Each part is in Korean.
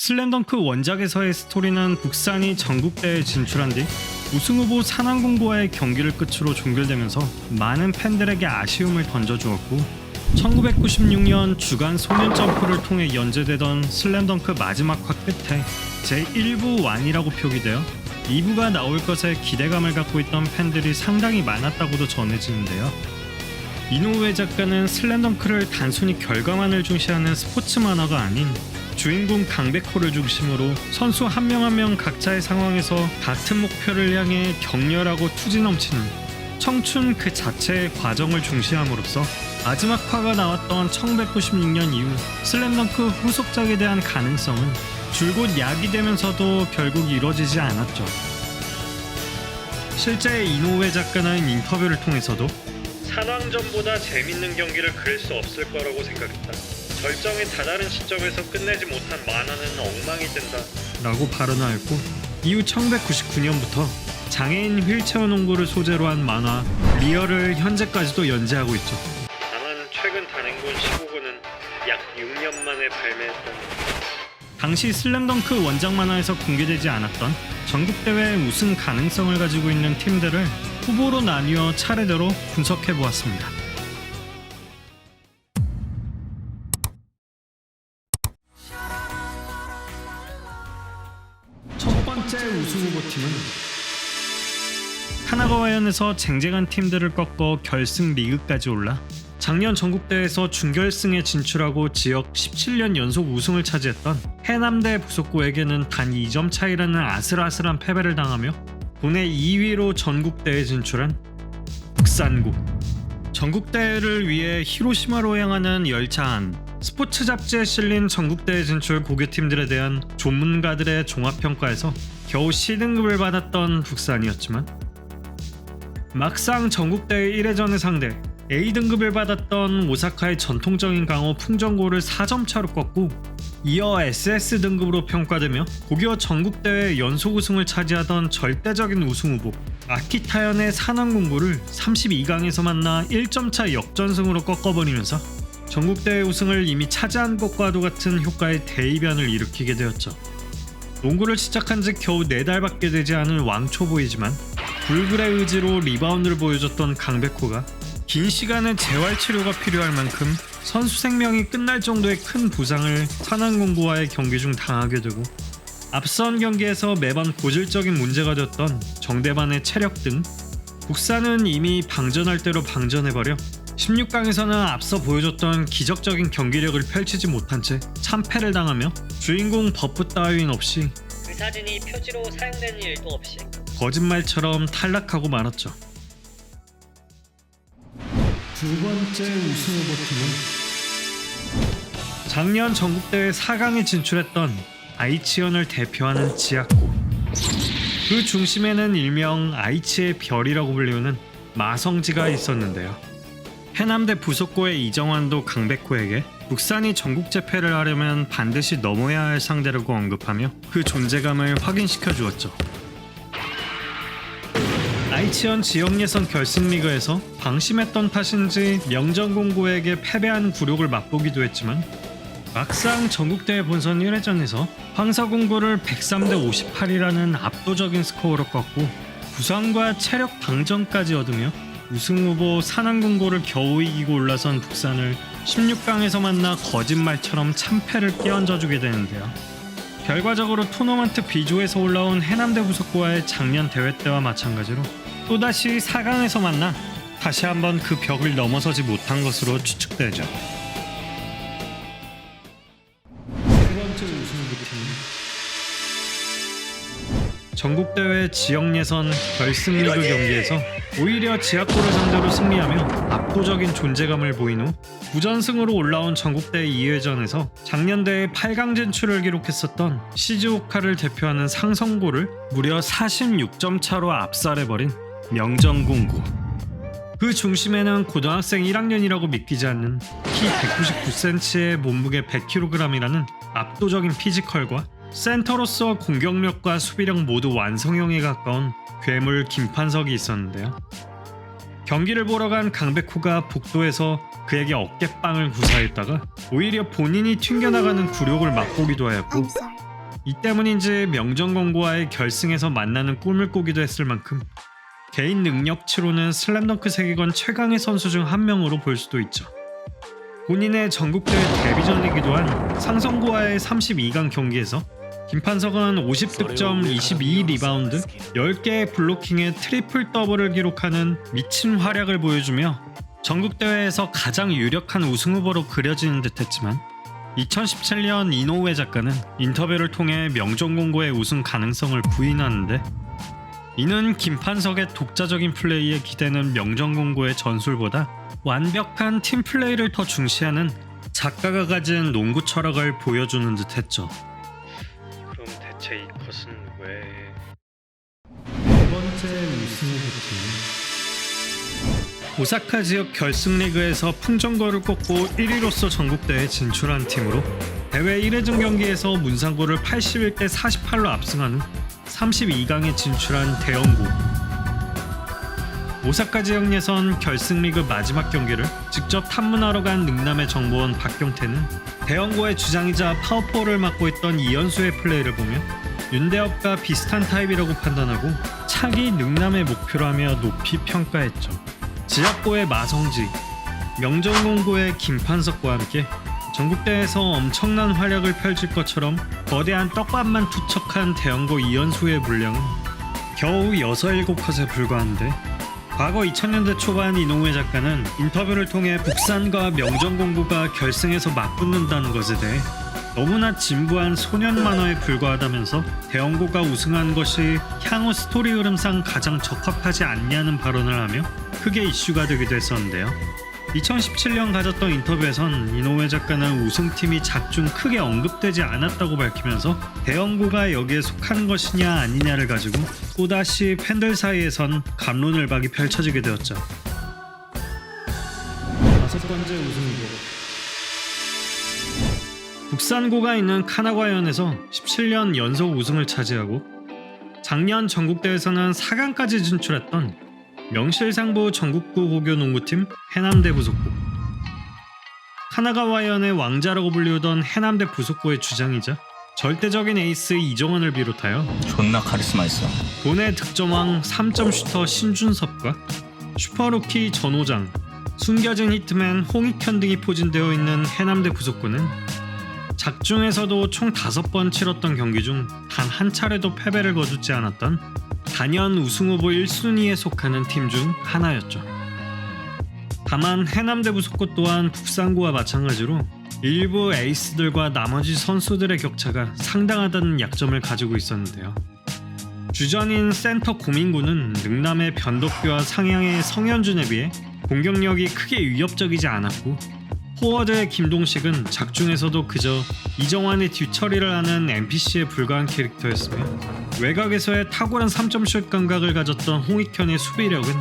슬램덩크 원작에서의 스토리는 북산이 전국대회에 진출한 뒤 우승후보 산안공고와의 경기를 끝으로 종결되면서 많은 팬들에게 아쉬움을 던져주었고 1996년 주간 소년 점프를 통해 연재되던 슬램덩크 마지막 화 끝에 제1부 완이라고 표기되어 2부가 나올 것에 기대감을 갖고 있던 팬들이 상당히 많았다고도 전해지는데요. 이노우에 작가는 슬램덩크를 단순히 결과만을 중시하는 스포츠 만화가 아닌 주인공 강백호를 중심으로 선수 한 명 한 명 각자의 상황에서 같은 목표를 향해 격렬하고 투지 넘치는 청춘 그 자체의 과정을 중시함으로써 마지막 화가 나왔던 1996년 이후 슬램덩크 후속작에 대한 가능성은 줄곧 야기되면서도 결국 이뤄지지 않았죠. 실제 이노우에 작가는 인터뷰를 통해서도 산왕전보다 재밌는 경기를 그릴 수 없을 거라고 생각했다. 절정에 다다른 시점에서 끝내지 못한 만화는 엉망이 된다 라고 발언하였고, 이후 1999년부터 장애인 휠체어 농구를 소재로 한 만화 리얼을 현재까지도 연재하고 있죠. 다만 최근 단행본 15권은 약 6년 만에 발매했다. 당시 슬램덩크 원작 만화에서 공개되지 않았던 전국대회 우승 가능성을 가지고 있는 팀들을 후보로 나뉘어 차례대로 분석해보았습니다. 첫 번째 우승 후보팀은 카나가와현에서 쟁쟁한 팀들을 꺾어 결승 리그까지 올라 작년 전국대회에서 준결승에 진출하고 지역 17년 연속 우승을 차지했던 해남대 부속고에게는 단 2점 차이라는 아슬아슬한 패배를 당하며 국내 2위로 전국대회에 진출한 북산고. 전국대회를 위해 히로시마로 향하는 열차 안, 스포츠 잡지에 실린 전국대회 진출 고교팀들에 대한 전문가들의 종합평가에서 겨우 C등급을 받았던 북산이었지만 막상 전국대회 1회전의 상대 A등급을 받았던 오사카의 전통적인 강호 풍정고를 4점 차로 꺾고 이어 SS등급으로 평가되며 고교 전국대회 연속 우승을 차지하던 절대적인 우승 후보 아키타현의 산왕공고를 32강에서 만나 1점 차 역전승으로 꺾어버리면서 전국대회 우승을 이미 차지한 것과도 같은 효과의 대이변을 일으키게 되었죠. 농구를 시작한 지 겨우 4달밖에 되지 않은 왕초보이지만 불굴의 의지로 리바운드를 보여줬던 강백호가 긴 시간의 재활치료가 필요할 만큼 선수 생명이 끝날 정도의 큰 부상을 산안공고와의 경기 중 당하게 되고, 앞선 경기에서 매번 고질적인 문제가 됐던 정대반의 체력 등 북산은 이미 방전할 대로 방전해버려 16강에서는 앞서 보여줬던 기적적인 경기력을 펼치지 못한 채 참패를 당하며 주인공 버프 따윈 없이 그 사진이 표지로 사용되는 일도 없이 거짓말처럼 탈락하고 말았죠. 두 번째 우승 후보팀은 작년 전국대회 4강에 진출했던 아이치현을 대표하는 지학고. 그 중심에는 일명 아이치의 별이라고 불리우는 마성지가 있었는데요. 해남대 부속고의 이정환도 강백호에게 북산이 전국제패를 하려면 반드시 넘어야 할 상대라고 언급하며 그 존재감을 확인시켜 주었죠. 아이치현 지역 예선 결승 리그에서 방심했던 탓인지 명정공고에게 패배한 굴욕을 맛보기도 했지만 막상 전국대회 본선 1회전에서 황사공고를 103대 58이라는 압도적인 스코어로 꺾고 부상과 체력 방전까지 얻으며 우승후보 산안공고를 겨우 이기고 올라선 북산을 16강에서 만나 거짓말처럼 참패를 끼얹어주게 되는데요. 결과적으로 토너먼트 B조에서 올라온 해남대 부속고와의 작년 대회 때와 마찬가지로 또다시 4강에서 만나 다시 한번 그 벽을 넘어서지 못한 것으로 추측되죠. 세 번째 우승 후보팀은 전국대회 지역 예선 결승 리그 경기에서 오히려 지학고를 상대로 승리하며 압도적인 존재감을 보인 후 9전승으로 올라온 전국대회 2회전에서 작년 대회 8강 진출을 기록했었던 시즈오카를 대표하는 상성고를 무려 46점 차로 압살해버린 명정공고. 그 중심에는 고등학생 1학년이라고 믿기지 않는 키 199cm의 몸무게 100kg이라는 압도적인 피지컬과 센터로서 공격력과 수비력 모두 완성형에 가까운 괴물 김판석이 있었는데요. 경기를 보러 간 강백호가 복도에서 그에게 어깨빵을 구사했다가 오히려 본인이 튕겨나가는 굴욕을 맛보기도 하였고, 이 때문인지 명정공고와의 결승에서 만나는 꿈을 꾸기도 했을 만큼 개인 능력치로는 슬램덩크 세계관 최강의 선수 중 한 명으로 볼 수도 있죠. 본인의 전국대회 데뷔전이기도 한 상성고와의 32강 경기에서 김판석은 50득점, 22리바운드, 10개의 블로킹에 트리플 더블을 기록하는 미친 활약을 보여주며 전국대회에서 가장 유력한 우승 후보로 그려지는 듯했지만 2017년 이노우에 작가는 인터뷰를 통해 명정공고의 우승 가능성을 부인하는데, 이는 김판석의 독자적인 플레이에 기대는 명정공고의 전술보다 완벽한 팀 플레이를 더 중시하는 작가가 가진 농구 철학을 보여주는 듯했죠. 그럼 대체 이 컷은 왜... 네 번째 우승 후보팀은 오사카 지역 결승 리그에서 풍정고를 꺾고 1위로서 전국대회에 진출한 팀으로 대회 1회전 경기에서 문상고를 81대 48로 압승한 후 32강에 진출한 대형고. 오사카 지역 예선 결승 리그 마지막 경기를 직접 탐문하러 간 능남의 정보원 박경태는 대형고의 주장이자 파워포를 맡고 있던 이현수의 플레이를 보며 윤대엽과 비슷한 타입이라고 판단하고 차기 능남의 목표라며 높이 평가했죠. 지역고의 마성직, 명정공고의 김판석과 함께 전국대회에서 엄청난 활약을 펼칠 것처럼 거대한 떡밥만 투척한 대형고 이현수의 분량은 겨우 6-7컷에 불과한데, 과거 2000년대 초반 이노우에 작가는 인터뷰를 통해 북산과 명정공고가 결승에서 맞붙는다는 것에 대해 너무나 진부한 소년 만화에 불과하다면서 대형고가 우승한 것이 향후 스토리 흐름상 가장 적합하지 않냐는 발언을 하며 크게 이슈가 되기도 했었는데요. 2017년 가졌던 인터뷰에선 이노우에 작가는 우승팀이 작중 크게 언급되지 않았다고 밝히면서 대형고가 여기에 속하는 것이냐 아니냐를 가지고 또다시 팬들 사이에선 갑론을박이 펼쳐지게 되었죠. 5번째 우승 후보, 북산고가 있는 카나과현에서 17년 연속 우승을 차지하고 작년 전국대회에서는 4강까지 진출했던 명실상부 전국구 고교 농구팀 해남대 부속고. 카나가와현의 왕자라고 불리우던 해남대 부속고의 주장이자 절대적인 에이스 이정원을 비롯하여 존나 카리스마 있어. 본의 득점왕 3점 슈터 신준섭과 슈퍼루키 전호장, 숨겨진 히트맨 홍익현 등이 포진되어 있는 해남대 부속고는 작중에서도 총 5번 치렀던 경기 중 단 한 차례도 패배를 거두지 않았던 단연 우승 후보 1순위에 속하는 팀 중 하나였죠. 다만 해남대 부속고 또한 북산고와 마찬가지로 일부 에이스들과 나머지 선수들의 격차가 상당하다는 약점을 가지고 있었는데요. 주전인 센터 고민구는 능남의 변덕규와 상향의 성현준에 비해 공격력이 크게 위협적이지 않았고, 포워드의 김동식은 작중에서도 그저 이정환의 뒤처리를 하는 NPC에 불과한 캐릭터였으며, 외곽에서의 탁월한 3점슛 감각을 가졌던 홍익현의 수비력은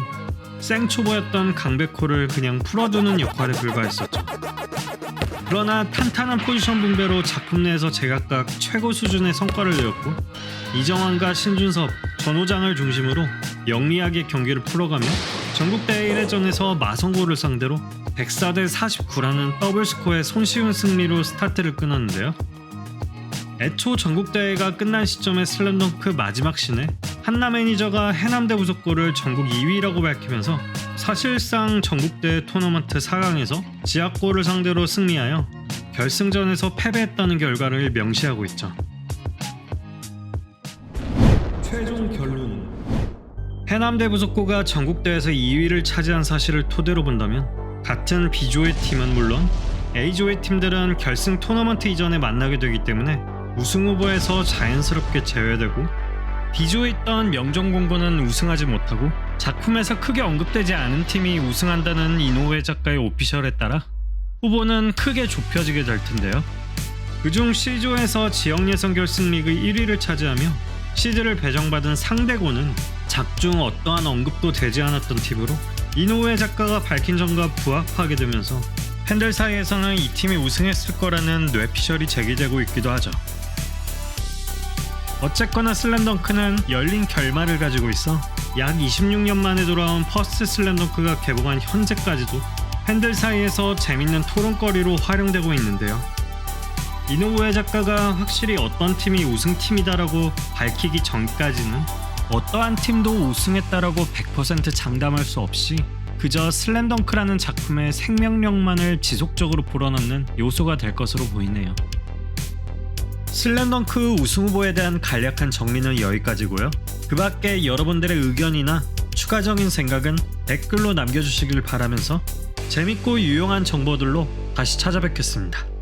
생초보였던 강백호를 그냥 풀어두는 역할에 불과했었죠. 그러나 탄탄한 포지션 분배로 작품 내에서 제각각 최고 수준의 성과를 내었고, 이정환과 신준섭, 전호장을 중심으로 영리하게 경기를 풀어가며 전국대회 1회전에서 마성고를 상대로 104대 49라는 더블스코어의 손쉬운 승리로 스타트를 끊었는데요. 애초 전국대회가 끝난 시점의 슬램덩크 마지막 씬에 한나 매니저가 해남대 부속고를 전국 2위라고 밝히면서 사실상 전국대회 토너먼트 4강에서 지역고를 상대로 승리하여 결승전에서 패배했다는 결과를 명시하고 있죠. 최종 결론, 해남대 부속고가 전국대회에서 2위를 차지한 사실을 토대로 본다면 같은 B조의 팀은 물론 A조의 팀들은 결승 토너먼트 이전에 만나게 되기 때문에 우승 후보에서 자연스럽게 제외되고, B조에 있던 명정공고는 우승하지 못하고 작품에서 크게 언급되지 않은 팀이 우승한다는 이노우에 작가의 오피셜에 따라 후보는 크게 좁혀지게 될 텐데요. 그중 C조에서 지역예선 결승 리그 1위를 차지하며 시드를 배정받은 상대고는 작중 어떠한 언급도 되지 않았던 팀으로 이노우에 작가가 밝힌 점과 부합하게 되면서 팬들 사이에서는 이 팀이 우승했을 거라는 뇌피셜이 제기되고 있기도 하죠. 어쨌거나 슬램덩크는 열린 결말을 가지고 있어 약 26년 만에 돌아온 퍼스트 슬램덩크가 개봉한 현재까지도 팬들 사이에서 재밌는 토론거리로 활용되고 있는데요. 이노우에 작가가 확실히 어떤 팀이 우승팀이다라고 밝히기 전까지는 어떠한 팀도 우승했다라고 100% 장담할 수 없이 그저 슬램덩크라는 작품의 생명력만을 지속적으로 불어넣는 요소가 될 것으로 보이네요. 슬램덩크 우승 후보에 대한 간략한 정리는 여기까지고요. 그 밖에 여러분들의 의견이나 추가적인 생각은 댓글로 남겨주시길 바라면서 재밌고 유용한 정보들로 다시 찾아뵙겠습니다.